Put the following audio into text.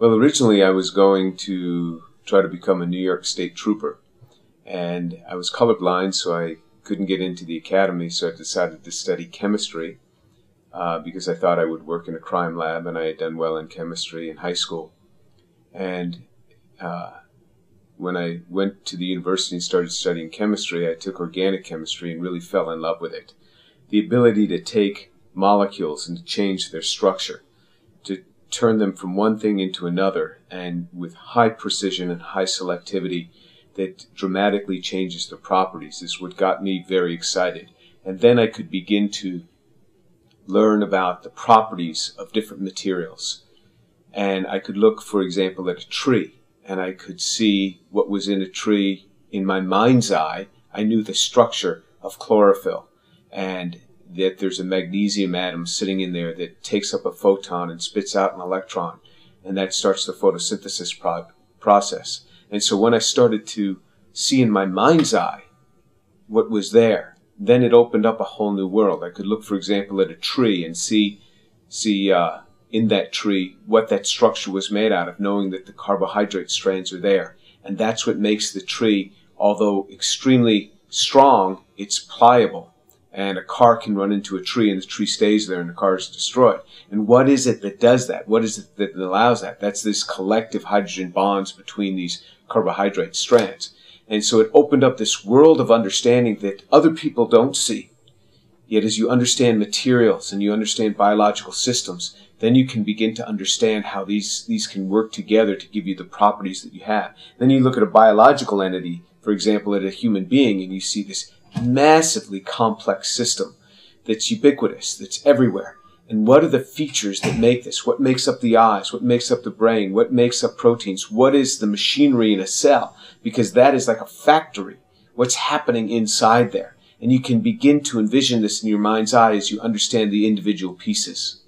Well, originally I was going to try to become a New York State trooper, and I was colorblind, so I couldn't get into the academy, so I decided to study chemistry because I thought I would work in a crime lab, and I had done well in chemistry in high school. And when I went to the university and started studying chemistry, I took organic chemistry and really fell in love with it. The ability to take molecules and to change their structure, to turn them from one thing into another, and with high precision and high selectivity that dramatically changes their properties, is what got me very excited. And then I could begin to learn about the properties of different materials. And I could look, for example, at a tree, and I could see what was in a tree in my mind's eye. I knew the structure of chlorophyll, and that there's a magnesium atom sitting in there that takes up a photon and spits out an electron, and that starts the photosynthesis process. And so when I started to see in my mind's eye what was there, then it opened up a whole new world. I could look, for example, at a tree and see in that tree what that structure was made out of, knowing that the carbohydrate strands are there. And that's what makes the tree, although extremely strong, it's pliable. And a car can run into a tree and the tree stays there and the car is destroyed. And what is it that does that? What is it that allows that? That's this collective hydrogen bonds between these carbohydrate strands. And so it opened up this world of understanding that other people don't see. Yet as you understand materials and you understand biological systems, then you can begin to understand how these can work together to give you the properties that you have. Then you look at a biological entity, for example, at a human being, and you see this massively complex system that's ubiquitous, that's everywhere. And what are the features that make this? What makes up the eyes? What makes up the brain? What makes up proteins? What is the machinery in a cell? Because that is like a factory. What's happening inside there? And you can begin to envision this in your mind's eye as you understand the individual pieces.